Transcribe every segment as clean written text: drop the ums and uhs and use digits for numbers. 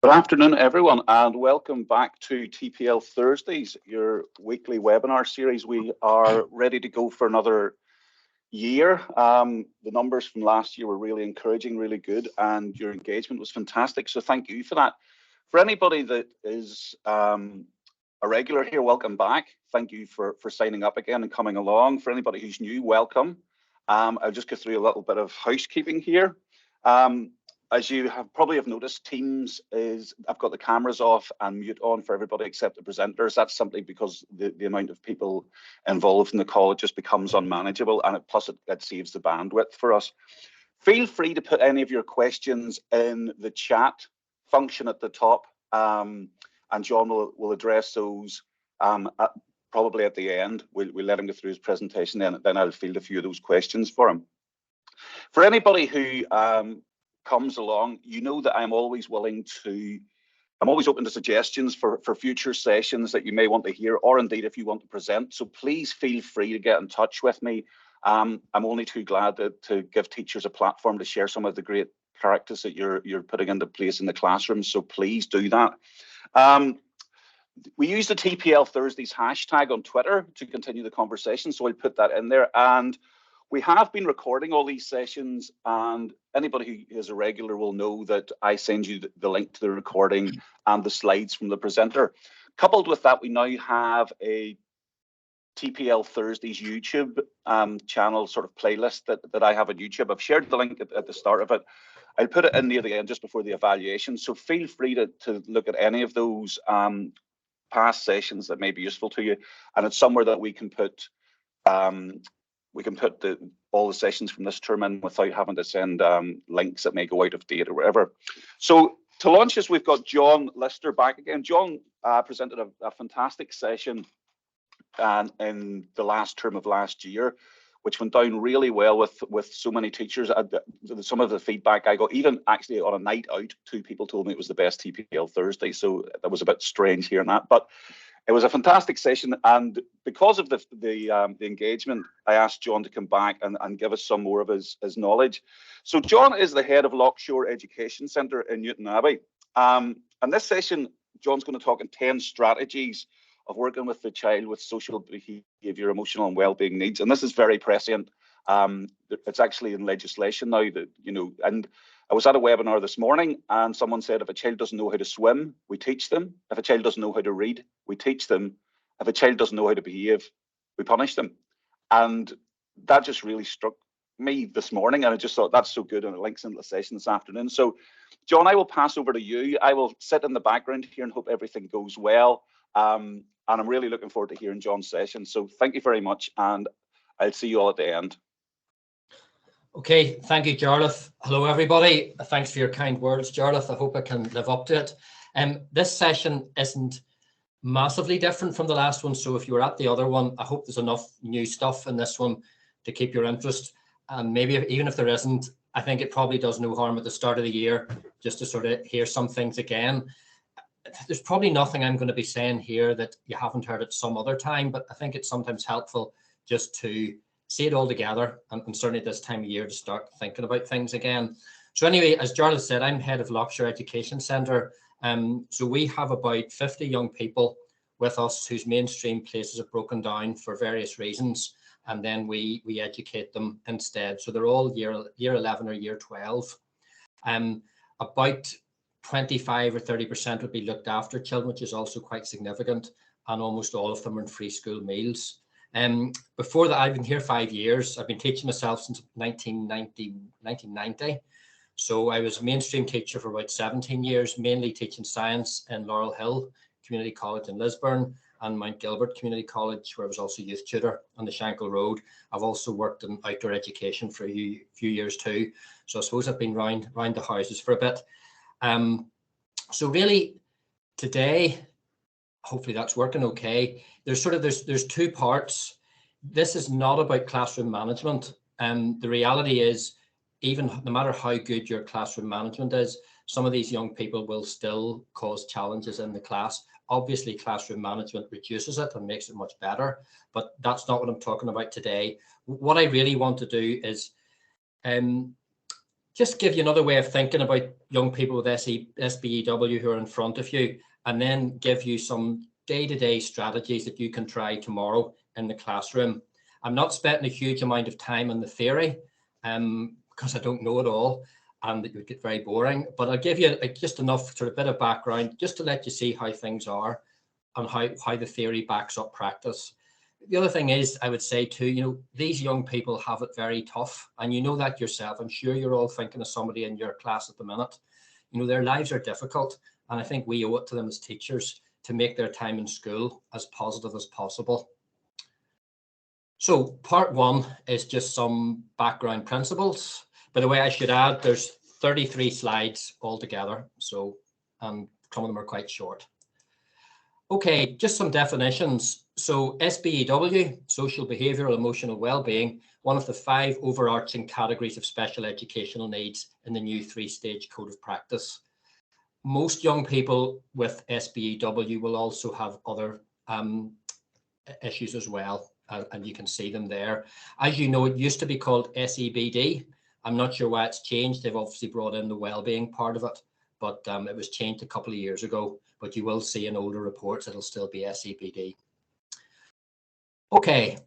Good afternoon, everyone, and welcome back to TPL Thursdays, your weekly webinar series. We are ready to go for another year. The numbers from last year were really encouraging, really good, and your engagement was fantastic. So thank you for that. For anybody that is a regular here, welcome back. Thank you for signing up again and coming along. For anybody who's new, welcome. I'll just go through a little bit of housekeeping here. As you probably have noticed, Teams I've got the cameras off and mute on for everybody except the presenters. That's simply because the amount of people involved in the call, it just becomes unmanageable, and plus it saves the bandwidth for us. Feel free to put any of your questions in the chat function at the top, and John will address those probably at the end. We'll let him go through his presentation, then I'll field a few of those questions for him. For anybody who comes along, you know that I'm always open to suggestions for future sessions that you may want to hear, or indeed if you want to present. So please feel free to get in touch with me. I'm only too glad to give teachers a platform to share some of the great practice that you're putting into place in the classroom. So please do that. We use the TPL Thursdays hashtag on Twitter to continue the conversation, so I'll put that in there. And we have been recording all these sessions, and anybody who is a regular will know that I send you the link to the recording and the slides from the presenter. Coupled with that, we now have a TPL Thursdays YouTube channel sort of playlist that I have on YouTube. I've shared the link at the start of it. I'll put it in near the end just before the evaluation. So feel free to look at any of those past sessions that may be useful to you. And it's somewhere that we can put all the sessions from this term in without having to send links that may go out of date or whatever. So to launch this, we've got John Lister back again. John presented a fantastic session in the last term of last year, which went down really well with so many teachers. Some of the feedback I got, even actually on a night out, 2 people told me it was the best TPL Thursday. So that was a bit strange hearing that, but it was a fantastic session. And because of the engagement, I asked John to come back and give us some more of his knowledge. So John is the head of Lockshore Education Centre in Newton Abbey. And this session, John's going to talk in 10 strategies of working with the child with social behaviour, emotional and wellbeing needs. And this is very prescient. It's actually in legislation now that, and I was at a webinar this morning and someone said, if a child doesn't know how to swim, we teach them. If a child doesn't know how to read, we teach them. If a child doesn't know how to behave, we punish them. And that just really struck me this morning. And I just thought that's so good. And it links into the session this afternoon. So John, I will pass over to you. I will sit in the background here and hope everything goes well. And I'm really looking forward to hearing John's session. So thank you very much. And I'll see you all at the end. Okay, thank you, Jarlath. Hello, everybody. Thanks for your kind words, Jarlath. I hope I can live up to it. This session isn't massively different from the last one. So if you were at the other one, I hope there's enough new stuff in this one to keep your interest. And maybe even if there isn't, I think it probably does no harm at the start of the year just to sort of hear some things again. There's probably nothing I'm going to be saying here that you haven't heard at some other time, but I think it's sometimes helpful just to see it all together, and certainly this time of year to start thinking about things again. So anyway, as Jarlath said, I'm head of Lockshore Education Centre. So we have about 50 young people with us whose mainstream places are broken down for various reasons, and then we educate them instead. So they're all year 11 or year 12. About 25 or 30% would be looked after children, which is also quite significant, and almost all of them are in free school meals. Before that, I've been here 5 years. I've been teaching myself since 1990. So I was a mainstream teacher for about 17 years, mainly teaching science in Laurel Hill Community College in Lisburn and Mount Gilbert Community College, where I was also youth tutor on the Shankill Road. I've also worked in outdoor education for a few years too. So I suppose I've been round the houses for a bit. So really today, hopefully that's working okay. There's 2 parts. This is not about classroom management. The reality is, even no matter how good your classroom management is, some of these young people will still cause challenges in the class. Obviously, classroom management reduces it and makes it much better, but that's not what I'm talking about today. What I really want to do is just give you another way of thinking about young people with SBEW who are in front of you, and then give you some day-to-day strategies that you can try tomorrow in the classroom. I'm not spending a huge amount of time on the theory because I don't know it all, and it would get very boring, but I'll give you just enough sort of bit of background just to let you see how things are and how the theory backs up practice. The other thing is, I would say too, you know, these young people have it very tough, and you know that yourself. I'm sure you're all thinking of somebody in your class at the minute. You know, their lives are difficult, and I think we owe it to them as teachers to make their time in school as positive as possible. So part one is just some background principles. By the way, I should add, there's 33 slides altogether, so some of them are quite short. Okay, just some definitions. So SBEW, social behavioural emotional well-being, one of the 5 overarching categories of special educational needs in the new 3-stage code of practice. Most young people with SBEW will also have other issues as well, and you can see them there. As you know, it used to be called SEBD. I'm not sure why it's changed. They've obviously brought in the well-being part of it, but it was changed a couple of years ago. But you will see in older reports it'll still be SEBD. Okay,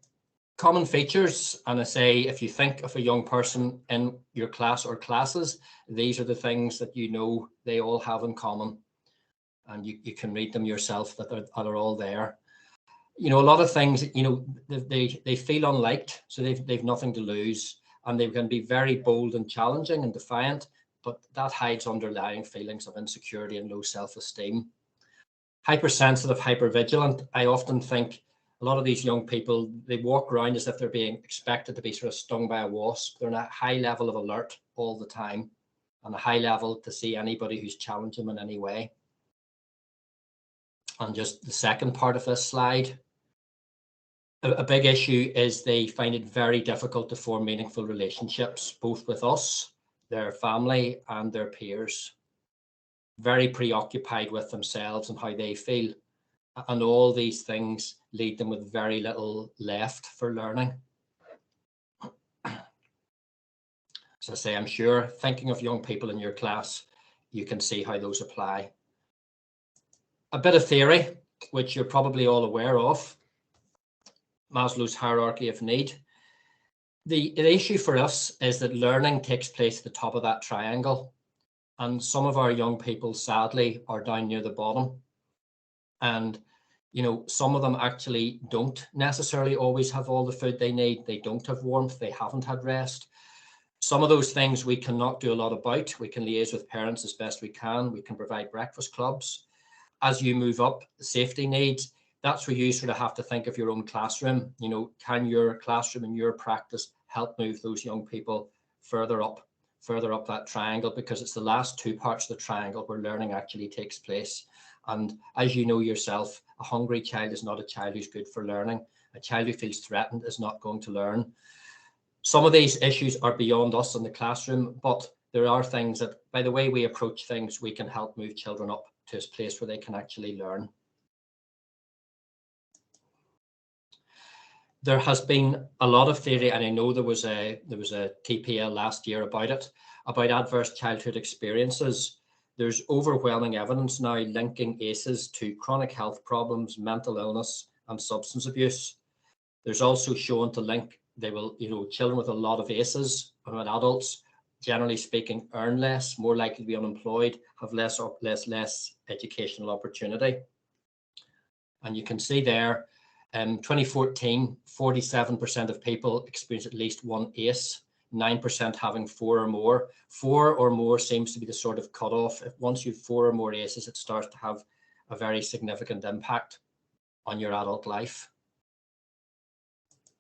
common features, and I say if you think of a young person in your class or classes, these are the things that you know they all have in common, and you can read them yourself that are all there. You know, a lot of things, you know, they feel unliked, so they've nothing to lose, and they can be very bold and challenging and defiant, but that hides underlying feelings of insecurity and low self-esteem. Hypersensitive, hypervigilant. I often think a lot of these young people, they walk around as if they're being expected to be sort of stung by a wasp. They're in a high level of alert all the time, and a high level to see anybody who's challenging them in any way. And just the second part of this slide, a big issue is they find it very difficult to form meaningful relationships, both with us, their family, and their peers. Very preoccupied with themselves and how they feel. And all these things lead them with very little left for learning. As I say, I'm sure thinking of young people in your class, you can see how those apply. A bit of theory, which you're probably all aware of, Maslow's hierarchy of need. The issue for us is that learning takes place at the top of that triangle. And some of our young people, sadly, are down near the bottom. And, you know, some of them actually don't necessarily always have all the food they need. They don't have warmth. They haven't had rest. Some of those things we cannot do a lot about. We can liaise with parents as best we can. We can provide breakfast clubs. As you move up, safety needs, that's where you sort of have to think of your own classroom. You know, can your classroom and your practice help move those young people further up that triangle, because it's the last 2 parts of the triangle where learning actually takes place. And as you know yourself, a hungry child is not a child who's good for learning. A child who feels threatened is not going to learn. Some of these issues are beyond us in the classroom, but there are things that, by the way we approach things, we can help move children up to a place where they can actually learn. There has been a lot of theory, and I know there was a TPL last year about it, about adverse childhood experiences. There's overwhelming evidence now linking ACEs to chronic health problems, mental illness, and substance abuse. There's also shown to link, children with a lot of ACEs, when adults, generally speaking, earn less, more likely to be unemployed, have less educational opportunity. And you can see there, 2014, 47% of people experience at least one ACE, 9% having 4 or more. 4 or more seems to be the sort of cutoff. Once you've 4 or more ACEs, it starts to have a very significant impact on your adult life.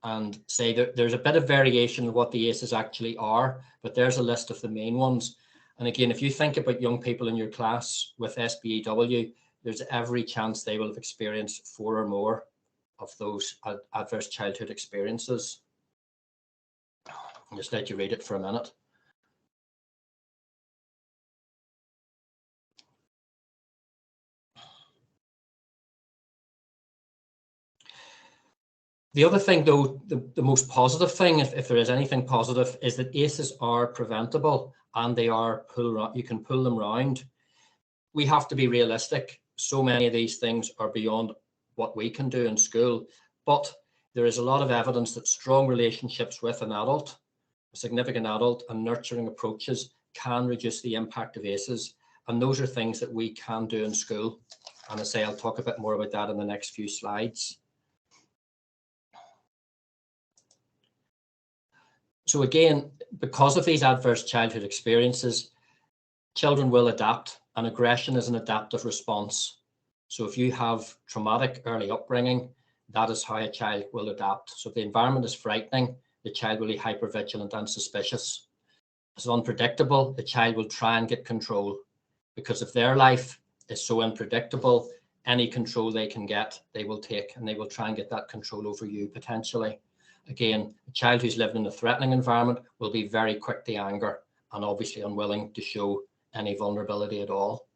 And say there's a bit of variation in what the ACEs actually are, but there's a list of the main ones. And again, if you think about young people in your class with SBEW, there's every chance they will have experienced 4 or more of those adverse childhood experiences. I'll just let you read it for a minute. The other thing, though, the most positive thing, if there is anything positive, is that ACEs are preventable. and they are you can pull them round. We have to be realistic. So many of these things are beyond what we can do in school, but there is a lot of evidence that strong relationships with an adult, a significant adult, and nurturing approaches can reduce the impact of ACEs. And those are things that we can do in school. And I say, I'll talk a bit more about that in the next few slides. So again, because of these adverse childhood experiences, children will adapt, and aggression is an adaptive response. So if you have traumatic early upbringing, that is how a child will adapt. So if the environment is frightening, the child will be hypervigilant and suspicious. If it's unpredictable, the child will try and get control, because if their life is so unpredictable, any control they can get, they will take, and they will try and get that control over you potentially. Again, a child who's living in a threatening environment will be very quick to anger and obviously unwilling to show any vulnerability at all.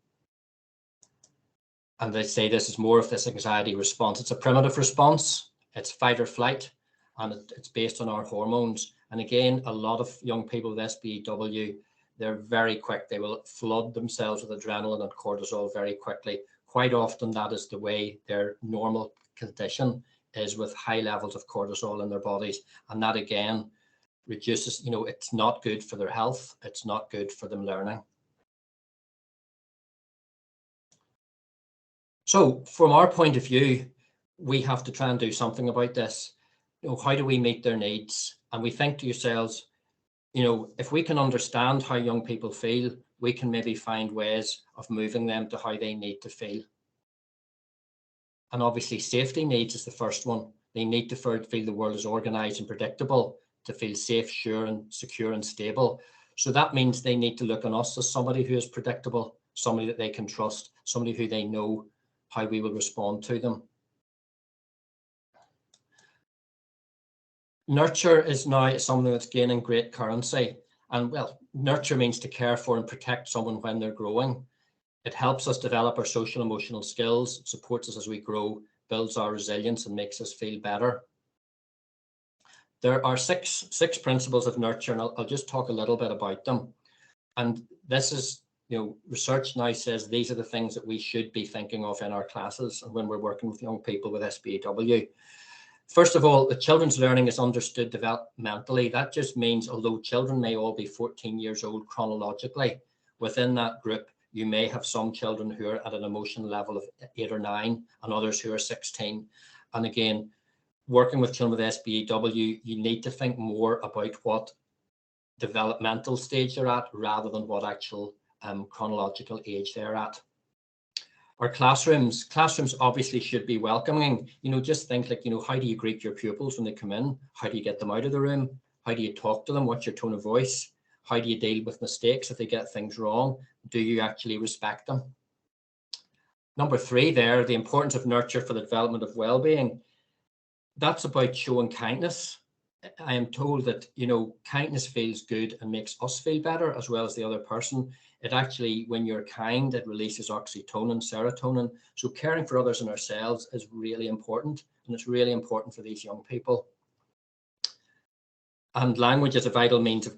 And they say this is more of this anxiety response. It's a primitive response. It's fight or flight, and it's based on our hormones. And again, a lot of young people with SBEW, they're very quick. They will flood themselves with adrenaline and cortisol very quickly. Quite often, that is the way their normal condition is, with high levels of cortisol in their bodies. And that again reduces, it's not good for their health. It's not good for them learning. So from our point of view, we have to try and do something about this. How do we meet their needs? And we think to yourselves, if we can understand how young people feel, we can maybe find ways of moving them to how they need to feel. And obviously safety needs is the first one. They need to feel the world is organized and predictable, to feel safe, sure and secure and stable. So that means they need to look on us as somebody who is predictable, somebody that they can trust, somebody who they know how we will respond to them. Nurture is now something that's gaining great currency. And well, nurture means to care for and protect someone when they're growing. It helps us develop our social emotional skills, supports us as we grow, builds our resilience and makes us feel better. There are six principles of nurture, and I'll just talk a little bit about them. And this is, research now says these are the things that we should be thinking of in our classes and when we're working with young people with SBEW. First of all, the children's learning is understood developmentally. That just means, although children may all be 14 years old chronologically, within that group, you may have some children who are at an emotional level of 8 or 9 and others who are 16. And again, working with children with SBEW, you need to think more about what developmental stage they're at rather than what actual chronological age they're at. Our classrooms obviously should be welcoming. Just think like, how do you greet your pupils when they come in? How do you get them out of the room? How do you talk to them? What's your tone of voice? How do you deal with mistakes if they get things wrong? Do you actually respect them? Number 3 there, the importance of nurture for the development of well-being. That's about showing kindness. I am told that, kindness feels good and makes us feel better as well as the other person. It actually, when you're kind, it releases oxytocin, serotonin. So caring for others and ourselves is really important, and it's really important for these young people. And language is a vital means of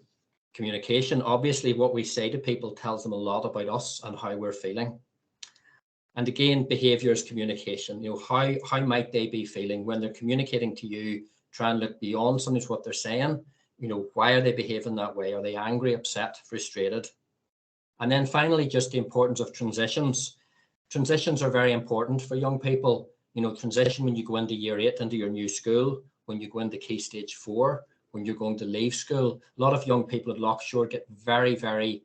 communication. Obviously, what we say to people tells them a lot about us and how we're feeling. And again, behavior is communication. How might they be feeling when they're communicating to you? Try and look beyond sometimes what they're saying. Why are they behaving that way? Are they angry, upset, frustrated? And then finally, just the importance of transitions. Transitions are very important for young people. Transition when you go into year 8 into your new school, when you go into key stage 4, when you're going to leave school. A lot of young people at Lockshore get very, very,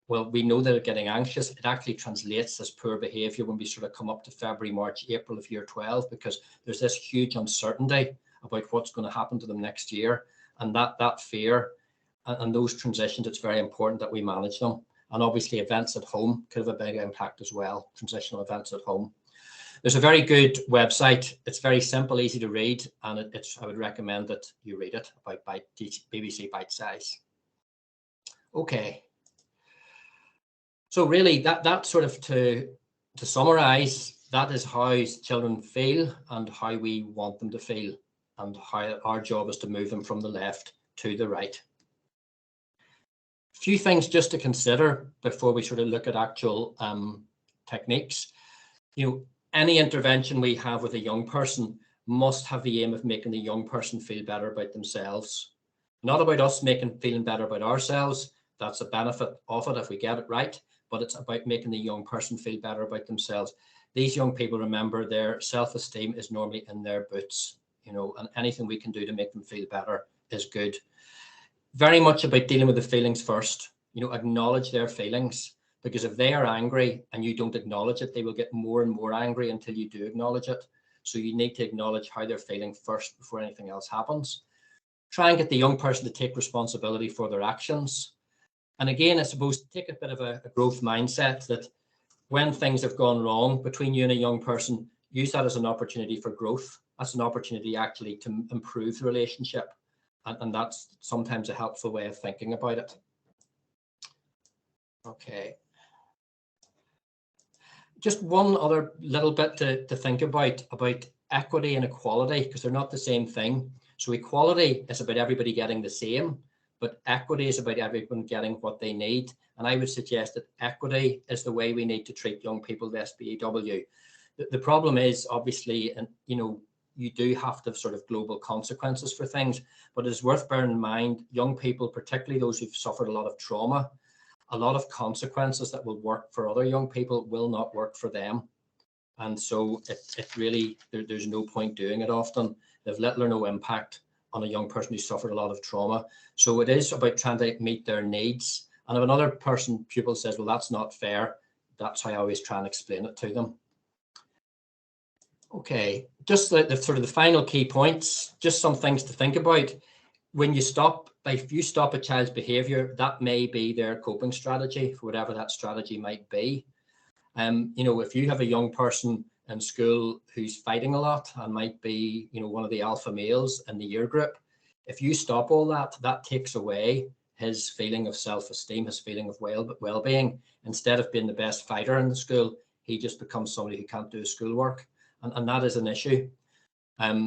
well, we know they're getting anxious. It actually translates as poor behavior when we sort of come up to February, March, April of year 12, because there's this huge uncertainty about what's going to happen to them next year. And that fear and those transitions, it's very important that we manage them. And obviously events at home could have a big impact as well, transitional events at home. There's a very good website. It's very simple, easy to read, and I would recommend that you read it, about BBC Bite Size. Okay. So really that sort of to summarize, that is how children feel and how we want them to feel, and how our job is to move them from the left to the right. few things just to consider before we sort of look at actual techniques. Any intervention we have with a young person must have the aim of making the young person feel better about themselves. Not about us feeling better about ourselves. That's a benefit of it if we get it right, but it's about making the young person feel better about themselves. These young people, remember, their self-esteem is normally in their boots, and anything we can do to make them feel better is good. Very much about dealing with the feelings first. Acknowledge their feelings, because if they are angry and you don't acknowledge it, they will get more and more angry until you do acknowledge it. So you need to acknowledge how they're feeling first before anything else happens. Try and get the young person to take responsibility for their actions. And again, I suppose, take a bit of a growth mindset that when things have gone wrong between you and a young person, use that as an opportunity for growth. That's an opportunity actually to improve the relationship. And that's sometimes a helpful way of thinking about it. Okay. Just one other little bit to think about equity and equality, because they're not the same thing. So equality is about everybody getting the same, but equity is about everyone getting what they need. And I would suggest that equity is the way we need to treat young people with SBEW. The problem is, obviously, and you do have to have sort of global consequences for things, but it's worth bearing in mind, young people, particularly those who've suffered a lot of trauma, a lot of consequences that will work for other young people will not work for them. And so it really, there's no point doing it often. They've little or no impact on a young person who suffered a lot of trauma. So it is about trying to meet their needs. And if another pupil says, well, that's not fair, that's how I always try and explain it to them. Okay, just the sort of the final key points, just some things to think about. When you stop, if you stop a child's behavior, that may be their coping strategy for whatever that strategy might be. If you have a young person in school who's fighting a lot and might be, one of the alpha males in the year group, if you stop all that, that takes away his feeling of self-esteem, his feeling of well-being. Instead of being the best fighter in the school, he just becomes somebody who can't do his schoolwork, and that is an issue.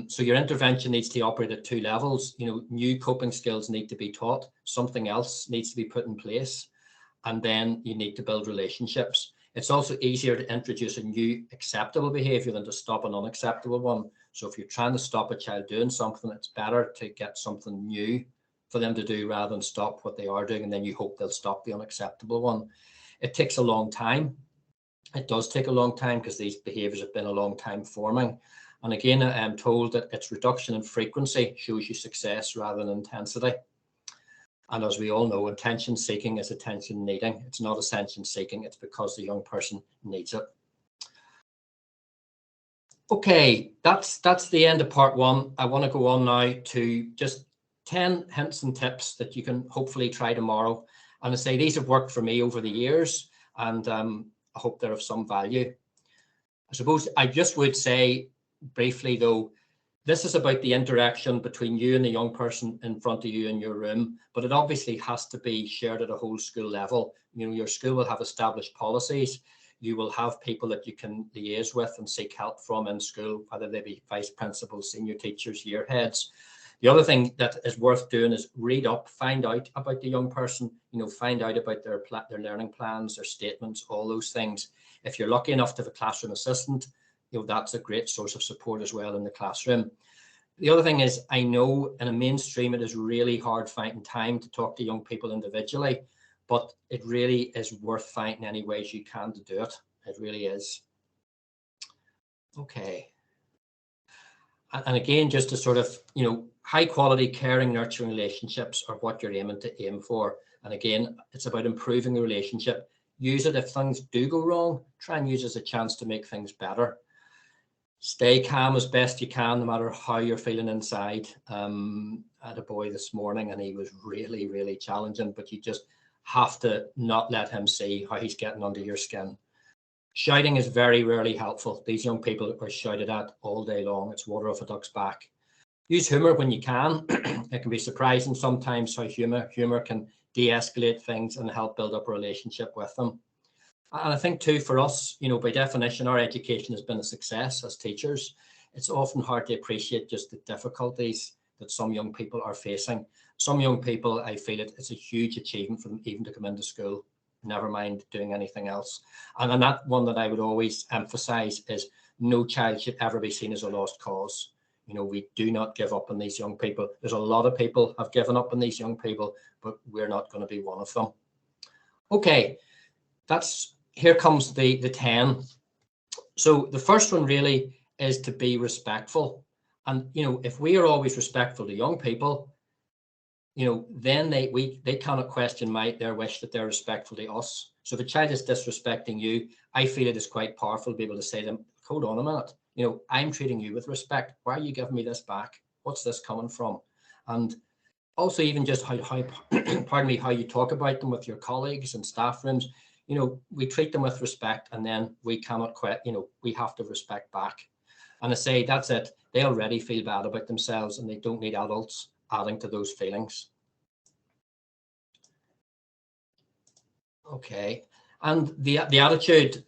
So your intervention needs to operate at two levels. New coping skills need to be taught. Something else needs to be put in place. And then you need to build relationships. It's also easier to introduce a new acceptable behavior than to stop an unacceptable one. So if you're trying to stop a child doing something, it's better to get something new for them to do rather than stop what they are doing, and then you hope they'll stop the unacceptable one. It takes a long time. It does take a long time because these behaviors have been a long time forming. And again, I'm told that its reduction in frequency shows you success rather than intensity. And as we all know, attention seeking is attention needing. It's not attention seeking, it's because the young person needs it. Okay, that's the end of part one. I want to go on now to just 10 hints and tips that you can hopefully try tomorrow. And I say these have worked for me over the years, and I hope they're of some value. I suppose I just would say briefly, though, this is about the interaction between you and the young person in front of you in your room, but it obviously has to be shared at a whole school level. Your school will have established policies. You will have people that you can liaise with and seek help from in school, whether they be vice principals, senior teachers, year heads. The other thing that is worth doing is read up, find out about the young person, find out about their learning plans, their statements, all those things. If you're lucky enough to have a classroom assistant, that's a great source of support as well in the classroom. The other thing is, I know in a mainstream, it is really hard finding time to talk to young people individually, but it really is worth finding any ways you can to do it. It really is. Okay. And again, just to sort of, high quality, caring, nurturing relationships are what you're aim for. And again, it's about improving the relationship. Use it if things do go wrong, try and use it as a chance to make things better. Stay calm as best you can, no matter how you're feeling inside. I had a boy this morning and he was really, really challenging, but you just have to not let him see how he's getting under your skin. Shouting is very rarely helpful. These young people are shouted at all day long. It's water off a duck's back. Use humor when you can. It can be surprising sometimes how humor can de-escalate things and help build up a relationship with them. And I think too, for us, by definition, our education has been a success as teachers. It's often hard to appreciate just the difficulties that some young people are facing. Some young people, I feel it's a huge achievement for them even to come into school, never mind doing anything else. And that one that I would always emphasize is no child should ever be seen as a lost cause. You know, we do not give up on these young people. There's a lot of people have given up on these young people, but we're not going to be one of them. Okay, here comes the 10. So the first one really is to be respectful. And, you know, if we are always respectful to young people, you know, then they cannot question their wish that they're respectful to us. So if a child is disrespecting you, I feel it is quite powerful to be able to say to them, hold on a minute, you know, I'm treating you with respect. Why are you giving me this back? What's this coming from? And also even just how pardon me, how you talk about them with your colleagues and staff rooms, you know, we treat them with respect, and then we cannot quit, you know, we have to respect back. And I say, that's it. They already feel bad about themselves and they don't need adults adding to those feelings. Okay, and the attitude,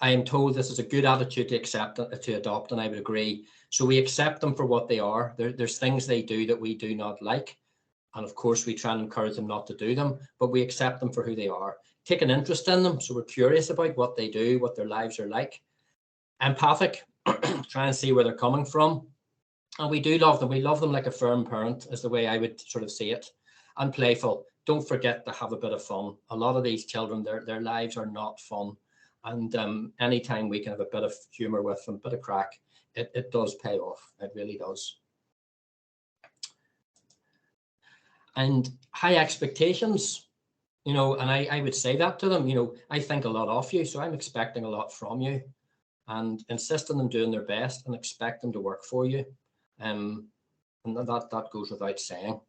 I am told this is a good attitude to adopt, and I would agree. So we accept them for what they are. There's things they do that we do not like, and of course we try and encourage them not to do them, but we accept them for who they are. Take an interest in them, so we're curious about what they do, what their lives are like. Empathic, try and see where they're coming from. And we do love them. We love them like a firm parent, is the way I would sort of see it. And playful. Don't forget to have a bit of fun. A lot of these children, their lives are not fun. And anytime we can have a bit of humor with them, a bit of crack, it does pay off. It really does. And high expectations, you know, and I would say that to them, you know, I think a lot of you, so I'm expecting a lot from you, and insist on them doing their best and expect them to work for you. And that goes without saying.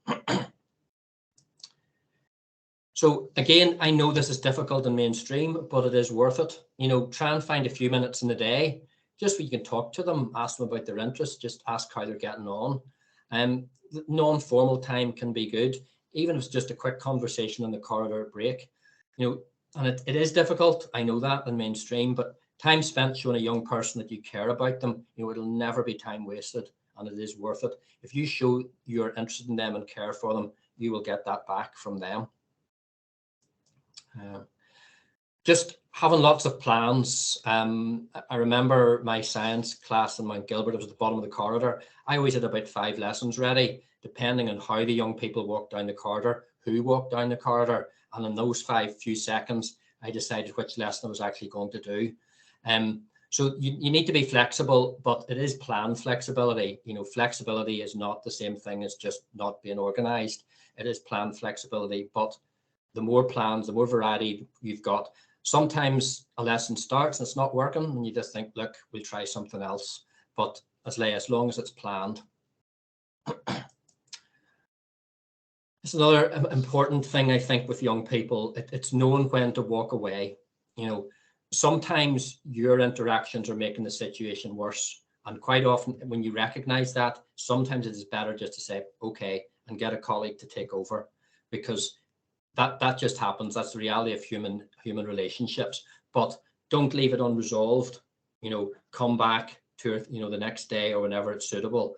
So again, I know this is difficult in mainstream, but it is worth it. You know, try and find a few minutes in the day, just where you can talk to them, ask them about their interests, just ask how they're getting on. Non-formal time can be good, even if it's just a quick conversation in the corridor break. You know, and it is difficult, I know that in mainstream, but time spent showing a young person that you care about them, you know, it'll never be time wasted, and it is worth it. If you show you're interested in them and care for them, you will get that back from them. Just having lots of plans. I remember my science class in Mount Gilbert, it was at the bottom of the corridor. I always had about 5 lessons ready, depending on how the young people walked down the corridor, who walked down the corridor. And in those few seconds, I decided which lesson I was actually going to do. So you need to be flexible, but it is planned flexibility. You know, flexibility is not the same thing as just not being organized. It is planned flexibility, but the more plans, the more variety you've got. Sometimes a lesson starts and it's not working, and you just think, look, we'll try something else. But as long as it's planned. It's another important thing, I think, with young people. It's knowing when to walk away. You know, sometimes your interactions are making the situation worse. And quite often, when you recognize that, sometimes it is better just to say, okay, and get a colleague to take over, because that just happens. That's the reality of human relationships. But don't leave it unresolved. You know, come back to, you know, the next day or whenever it's suitable.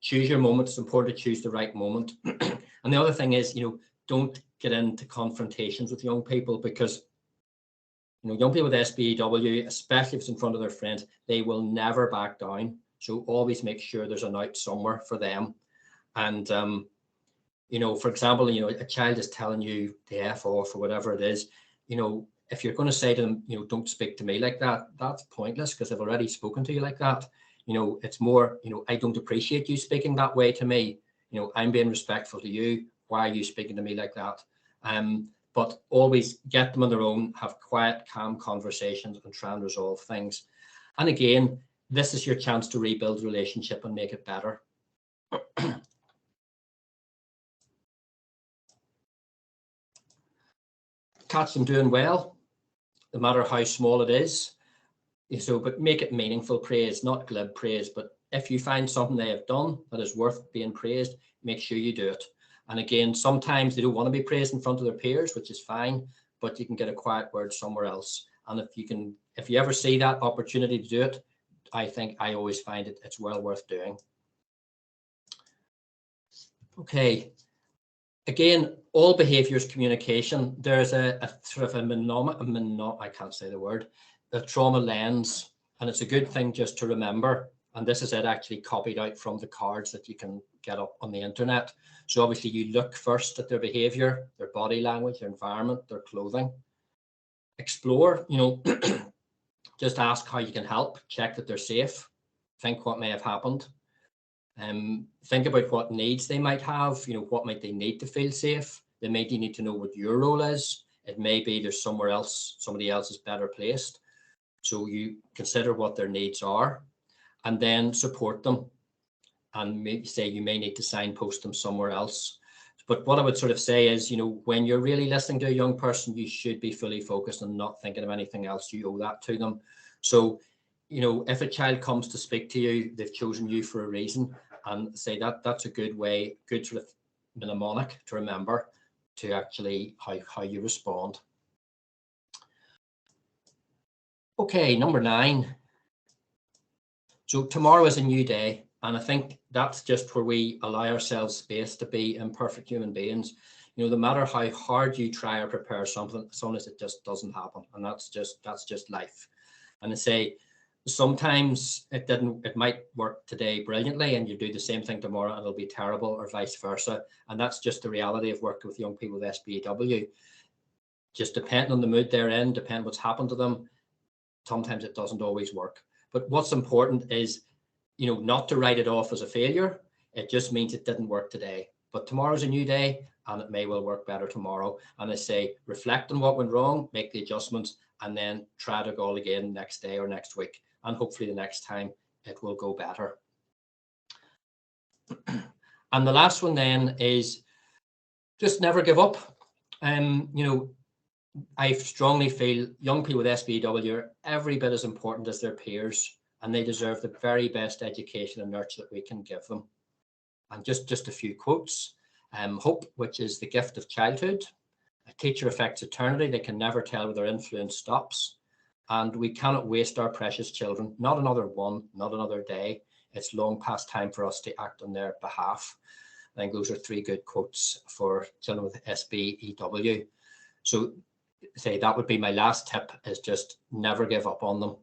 Choose your moment. It's important to choose the right moment. And the other thing is, you know, don't get into confrontations with young people, because, you know, young people with SBEW, especially if it's in front of their friends, they will never back down. So always make sure there's an out somewhere for them. And you know, for example, you know, a child is telling you the F off or whatever it is, you know, if you're going to say to them, you know, don't speak to me like that, that's pointless, because I've already spoken to you like that. You know, it's more, you know, I don't appreciate you speaking that way to me. You know, I'm being respectful to you. Why are you speaking to me like that? But always get them on their own, have quiet, calm conversations and try and resolve things. And again, this is your chance to rebuild the relationship and make it better. Catch them doing well, no matter how small it is. So, but make it meaningful praise, not glib praise. But if you find something they have done that is worth being praised, make sure you do it. And again, sometimes they don't want to be praised in front of their peers, which is fine, but you can get a quiet word somewhere else. And if you ever see that opportunity to do it, I always find it's well worth doing. Okay. Again, all behaviour is communication. There's a sort of I can't say the word, a trauma lens, and it's a good thing just to remember. And this is it actually copied out from the cards that you can get up on the internet. So obviously you look first at their behaviour, their body language, their environment, their clothing. Explore, just ask how you can help, check that they're safe, think what may have happened. Think about what needs they might have, what might they need to feel safe. They may need to know what your role is. It may be there's somewhere else, somebody else is better placed. So you consider what their needs are and then support them. And maybe say you may need to signpost them somewhere else. But what I would sort of say is, when you're really listening to a young person, you should be fully focused and not thinking of anything else. You owe that to them. So, if a child comes to speak to you, they've chosen you for a reason, and say that's a good way, good sort of mnemonic to remember to actually how you respond. Okay, number 9. So tomorrow is a new day. And I think that's just where we allow ourselves space to be imperfect human beings. No matter how hard you try or prepare something, sometimes it just doesn't happen. And that's just life. And I say, sometimes it might work today brilliantly and you do the same thing tomorrow and it'll be terrible, or vice versa. And that's just the reality of working with young people with SBEW. Just depending on the mood they're in, depending what's happened to them, sometimes it doesn't always work. But what's important is, not to write it off as a failure. It just means it didn't work today. But tomorrow's a new day and it may well work better tomorrow. And I say, reflect on what went wrong, make the adjustments, and then try to go again next day or next week. And hopefully the next time it will go better. And the last one then is just never give up. I strongly feel young people with SBEW are every bit as important as their peers, and they deserve the very best education and nurture that we can give them. And just a few quotes. Hope, which is the gift of childhood. A teacher affects eternity. They can never tell where their influence stops. And we cannot waste our precious children. Not another one, not another day. It's long past time for us to act on their behalf. I think those are 3 good quotes for children with SBEW. So say that would be my last tip, is just never give up on them.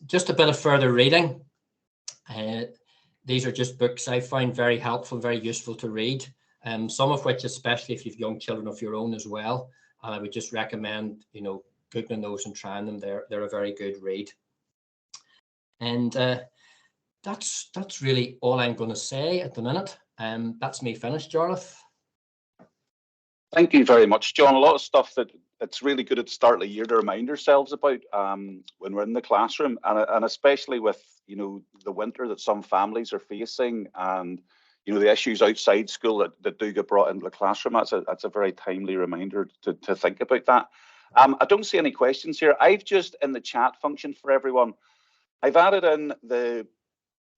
Just a bit of further reading. These are just books I find very helpful, very useful to read. Some of which, especially if you've young children of your own as well, and I would just recommend, Googling those and trying them. They're a very good read. And that's really all I'm going to say at the minute. That's me finished, Jarlath. Thank you very much, John. A lot of stuff that it's really good at the start of the year to remind ourselves about when we're in the classroom, and especially with the winter that some families are facing, and the issues outside school that do get brought into the classroom. That's a very timely reminder to think about that. I don't see any questions here. I've just, in the chat function for everyone, I've added in the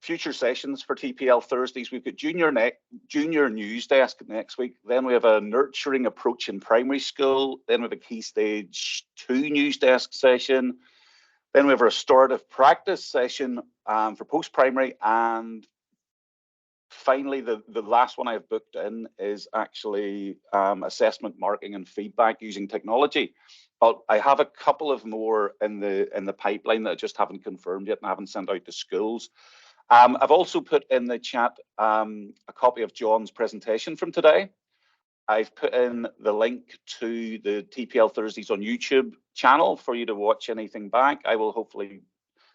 future sessions for TPL Thursdays. We've got junior news desk next week. Then we have a nurturing approach in primary school. Then we have a key stage 2 news desk session. Then we have a restorative practice session for post-primary. And finally, the last one I've booked in is actually assessment, marking, and feedback using technology. But I have a couple of more in the pipeline that I just haven't confirmed yet and I haven't sent out to schools. I've also put in the chat a copy of John's presentation from today. I've put in the link to the TPL Thursdays on YouTube channel for you to watch anything back. I will hopefully,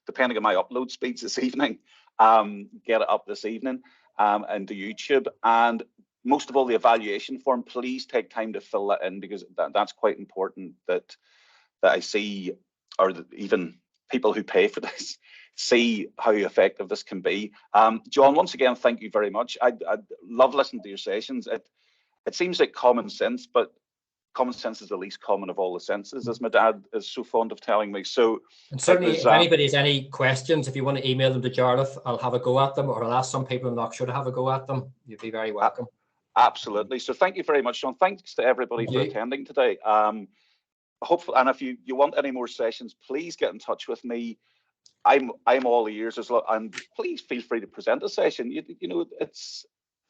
depending on my upload speeds this evening, get it up this evening into YouTube. And most of all, the evaluation form, please take time to fill that in, because that's quite important that I see, or even people who pay for this see how effective this can be. John, once again, thank you very much. I love listening to your sessions. It seems like common sense, but common sense is the least common of all the senses, as my dad is so fond of telling me. So, and certainly, if anybody has any questions, if you want to email them to Jarlath, I'll have a go at them, or I'll ask some people in Knockshire to have a go at them. You'd be very welcome. Absolutely. So thank you very much, John. Thanks to everybody for attending today. Hopefully, and if you want any more sessions, please get in touch with me. I'm all ears as well, and please feel free to present a session. You know,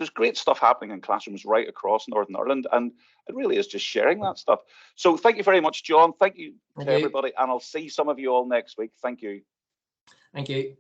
there's great stuff happening in classrooms right across Northern Ireland, and it really is just sharing that stuff. So thank you very much, John. Thank you to everybody, and I'll see some of you all next week. Thank you. Thank you.